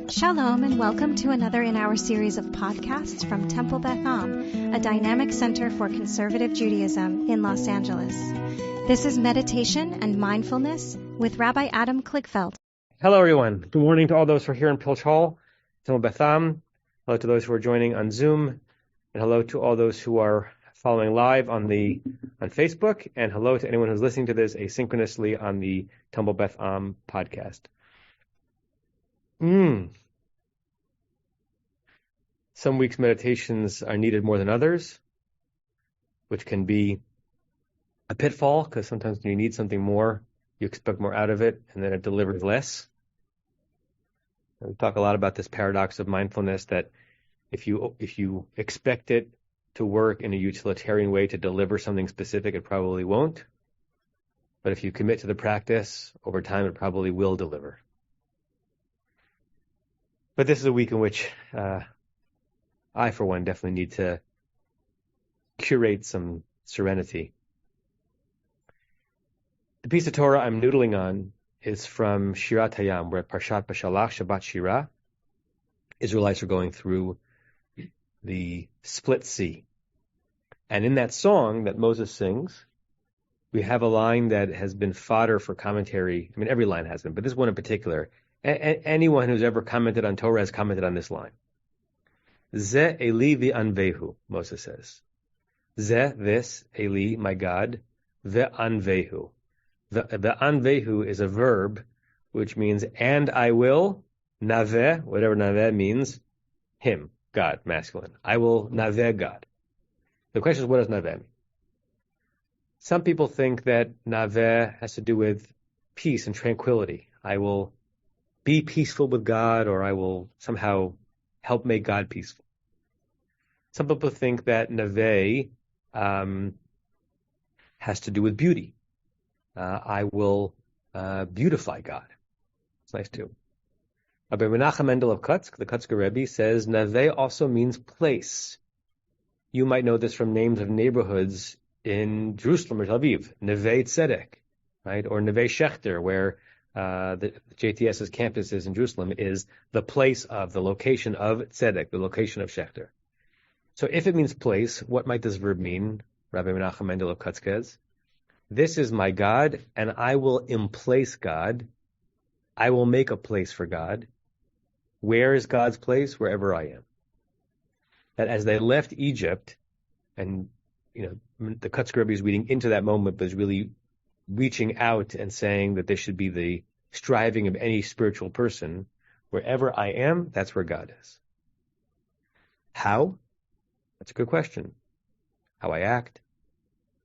Shalom and welcome to another in our series of podcasts from Temple Beth Am, a dynamic center for conservative Judaism in Los Angeles. This is Meditation and Mindfulness with Rabbi Adam Kligfeld. Hello everyone. Good morning to all those who are here in Pilch Hall, Temple Beth Am. Hello to those who are joining on Zoom, and hello to all those who are following live on Facebook, and hello to anyone who's listening to this asynchronously on the Temple Beth Am podcast. Some weeks' meditations are needed more than others, which can be a pitfall, because sometimes when you need something more, you expect more out of it, and then it delivers less. And we talk a lot about this paradox of mindfulness, that if you expect it to work in a utilitarian way to deliver something specific, it probably won't. But if you commit to the practice, over time it probably will deliver. But this is a week in which I, for one, definitely need to curate some serenity. The piece of Torah I'm noodling on is from Shirat Hayam. We're at Parshat Bashalach, Shabbat Shirah. Israelites are going through the Split Sea. And in that song that Moses sings, we have a line that has been fodder for commentary. I mean, every line has been, but this one in particular. Anyone who's ever commented on Torah has commented on this line. Ze Eli v'anvehu, Moses says. Ze, this, Eli, my God, v'anvehu. V'anvehu is a verb, which means, and I will, naveh, whatever naveh means, him, God, masculine. I will naveh God. The question is, what does naveh mean? Some people think that naveh has to do with peace and tranquility. I will be peaceful with God, or I will somehow help make God peaceful. Some people think that naveh has to do with beauty. I will beautify God. It's nice too. Rabbi Menachem Mendel of Kutsk, the Kutzker Rebbe, says naveh also means place. You might know this from names of neighborhoods in Jerusalem or Tel Aviv, Neve Tzedek, right, or Neve Shechter, where the JTS's campus is in Jerusalem, is the place of, the location of Tzedek, the location of Shechter. So if it means place, what might this verb mean? Rabbi Menachem Mendel of Kutzkez. This is my God, and I will emplace God. I will make a place for God. Where is God's place? Wherever I am. That as they left Egypt, and the Kutzker Rebbe is reading into that moment, but is really reaching out and saying that this should be the striving of any spiritual person. Wherever I am, that's where God is. How? That's a good question. How I act,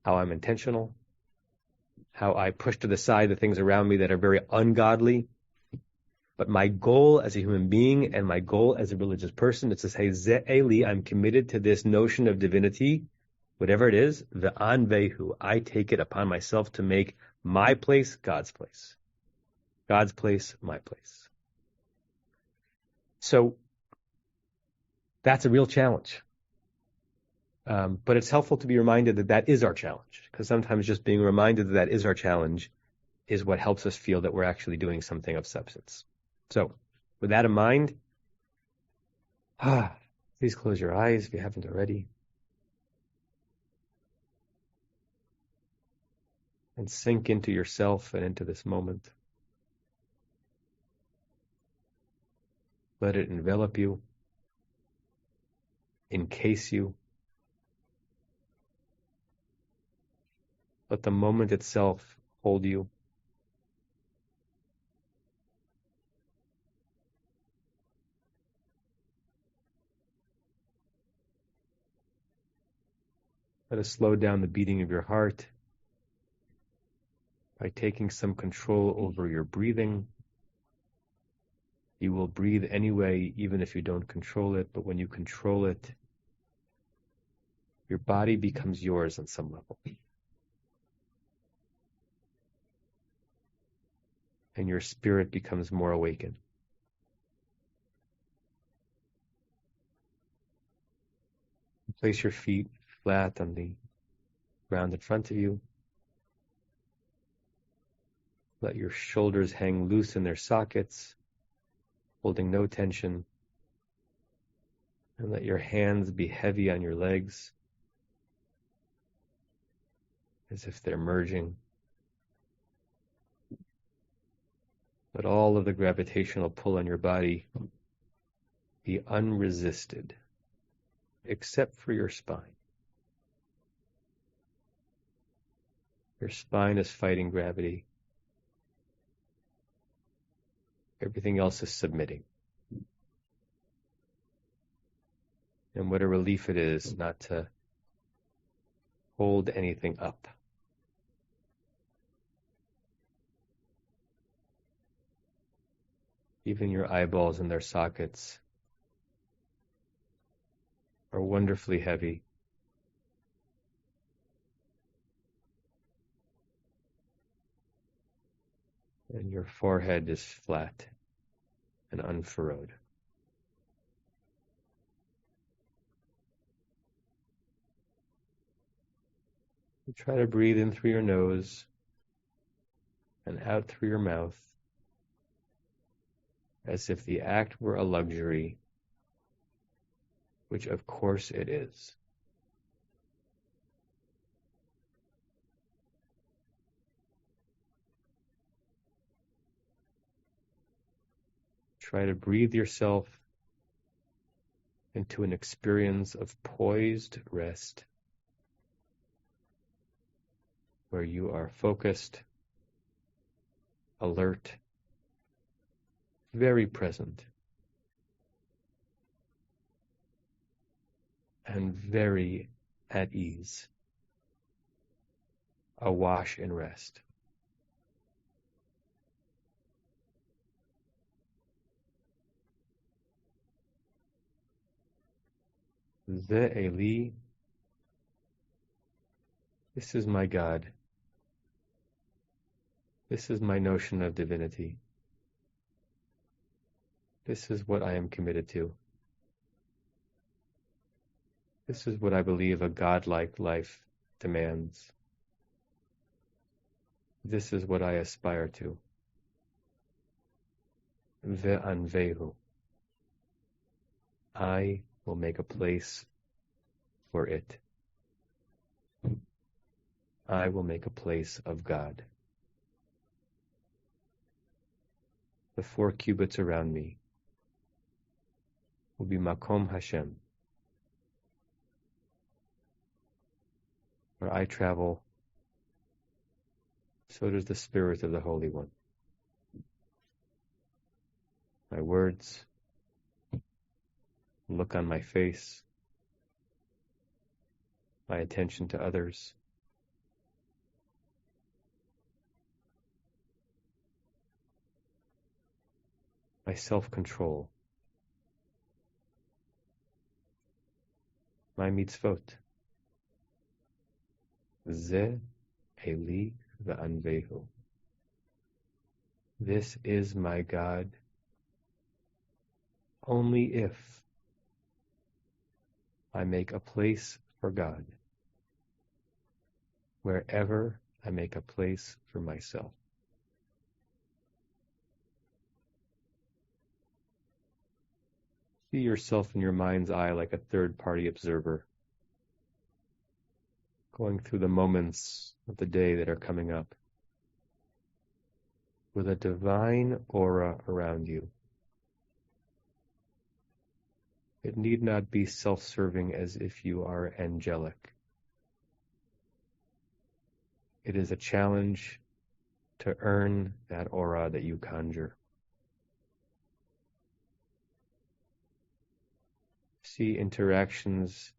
how I'm intentional, how I push to the side the things around me that are very ungodly. But my goal as a human being and my goal as a religious person is to say, Ze Eli, I'm committed to this notion of divinity, whatever it is, Ve'anvehu, I take it upon myself to make my place God's place. God's place, my place. So that's a real challenge. But it's helpful to be reminded that that is our challenge, because sometimes just being reminded that that is our challenge is what helps us feel that we're actually doing something of substance. So with that in mind, please close your eyes if you haven't already. And sink into yourself and into this moment. Let it envelop you, encase you. Let the moment itself hold you. Let us slow down the beating of your heart by taking some control over your breathing. You will breathe anyway, even if you don't control it, but when you control it, your body becomes yours on some level. And your spirit becomes more awakened. Place your feet flat on the ground in front of you. Let your shoulders hang loose in their sockets. holding no tension. And let your hands be heavy on your legs, as if they're merging. Let all of the gravitational pull on your body be unresisted, except for your spine. Your spine is fighting gravity. Everything else is submitting. And what a relief it is not to hold anything up. Even your eyeballs in their sockets are wonderfully heavy. And your forehead is flat and unfurrowed. You try to breathe in through your nose and out through your mouth, as if the act were a luxury, which of course it is. Try to breathe yourself into an experience of poised rest, where you are focused, alert, very present, and very at ease, awash in rest. Ze Eli, this is my God. This is my notion of divinity. This is what I am committed to. This is what I believe a godlike life demands. This is what I aspire to. Ve'anvehu. I will make a place for it. I will make a place of God. The 4 cubits around me will be Makom Hashem. Where I travel, so does the Spirit of the Holy One. My words, look on my face, my attention to others, my self-control, my mitzvot. Ze Eli ve'anvehu. This is my God, only if I make a place for God, wherever I make a place for myself. See yourself in your mind's eye like a third-party observer, going through the moments of the day that are coming up, with a divine aura around you. It need not be self-serving as if you are angelic. It is a challenge to earn that aura that you conjure. See interactions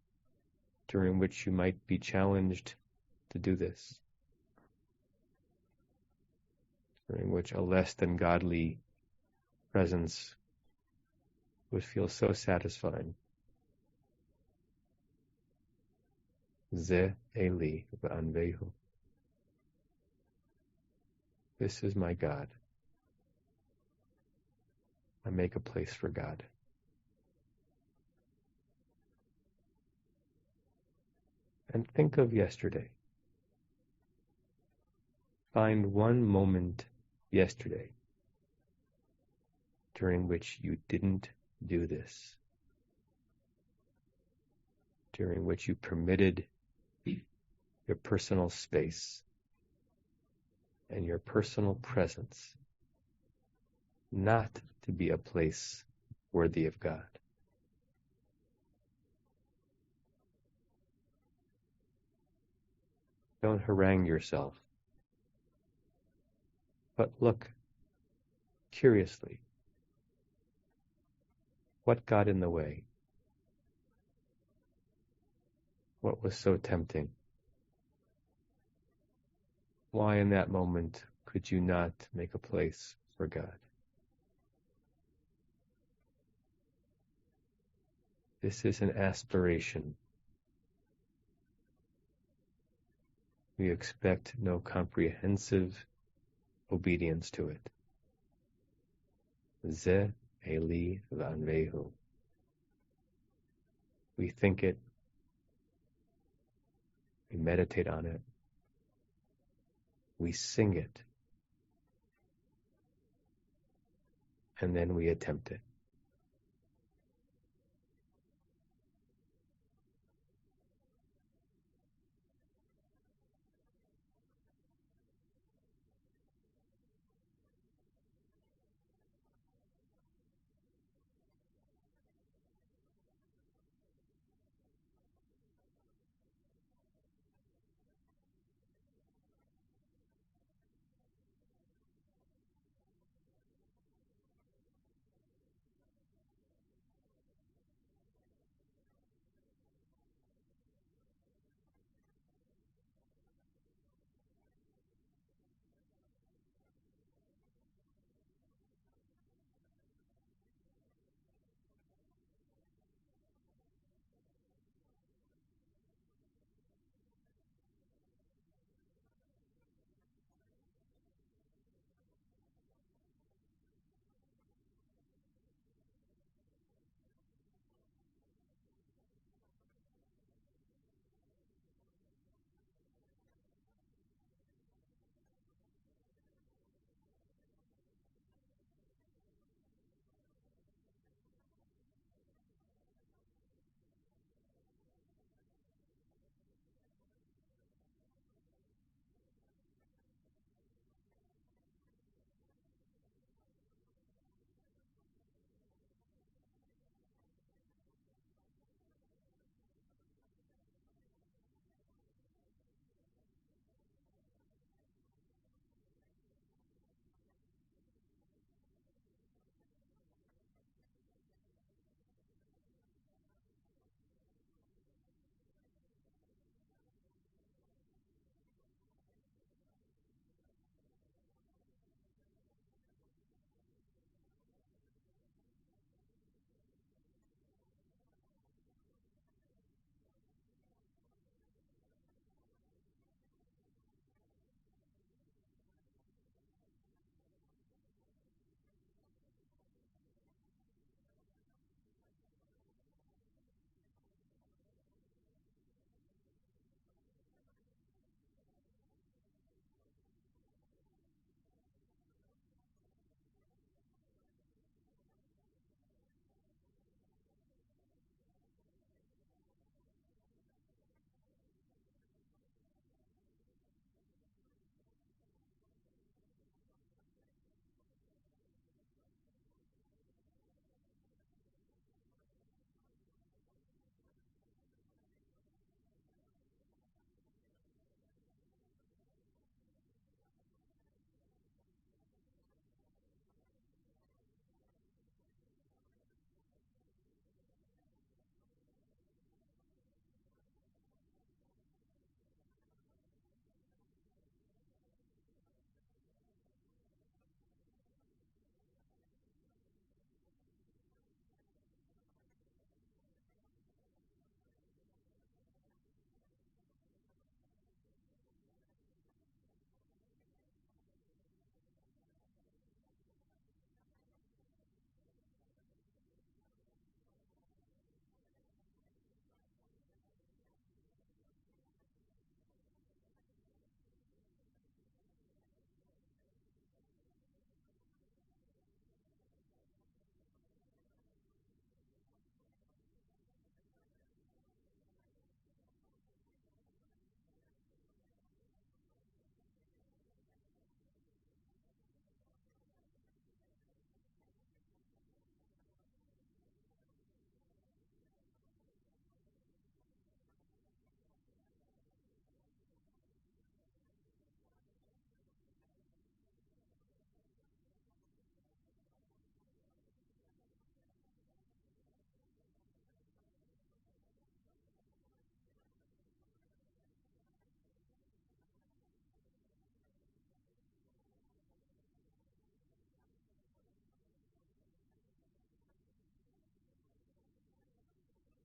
during which you might be challenged to do this, during which a less than godly presence would feel so satisfying. Ze Eli ve'anvehu. This is my God. I make a place for God. And think of yesterday. Find one moment yesterday during which you didn't do this, during which you permitted your personal space and your personal presence not to be a place worthy of God. Don't harangue yourself, but look curiously. What got in the way? What was so tempting? Why in that moment could you not make a place for God? This is an aspiration. We expect no comprehensive obedience to it. Ze Eli Vanvehu. We think it, we meditate on it, we sing it, and then we attempt it.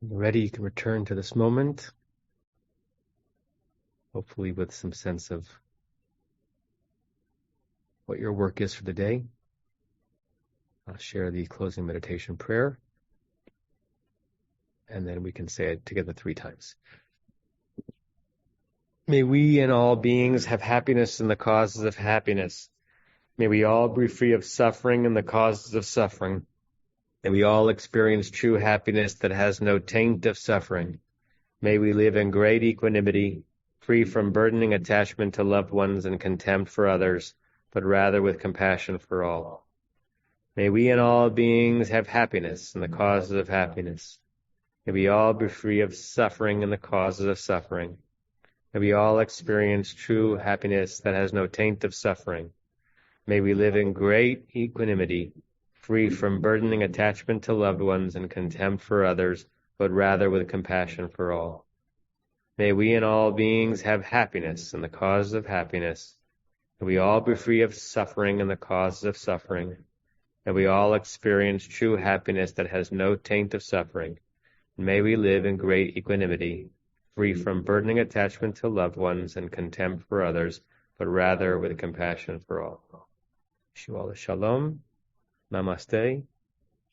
When you're ready, you can return to this moment, hopefully with some sense of what your work is for the day. I'll share the closing meditation prayer, and then we can say it together 3 times. May we and all beings have happiness in the causes of happiness. May we all be free of suffering and the causes of suffering. May we all experience true happiness that has no taint of suffering. May we live in great equanimity, free from burdening attachment to loved ones and contempt for others, but rather with compassion for all. May we and all beings have happiness in the causes of happiness. May we all be free of suffering and the causes of suffering. May we all experience true happiness that has no taint of suffering. May we live in great equanimity, free from burdening attachment to loved ones and contempt for others, but rather with compassion for all. May we and all beings have happiness in the causes of happiness. May we all be free of suffering and the causes of suffering. May we all experience true happiness that has no taint of suffering. And may we live in great equanimity, free from burdening attachment to loved ones and contempt for others, but rather with compassion for all. Wish you all a shalom. Namaste.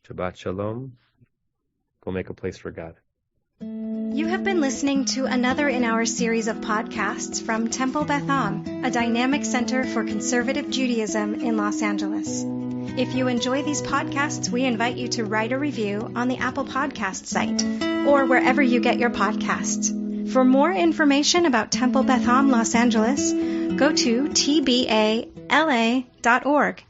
Shabbat shalom. Go make a place for God. You have been listening to another in our series of podcasts from Temple Beth Am, a dynamic center for conservative Judaism in Los Angeles. If you enjoy these podcasts, we invite you to write a review on the Apple Podcast site or wherever you get your podcasts. For more information about Temple Beth Am Los Angeles, go to tbala.org.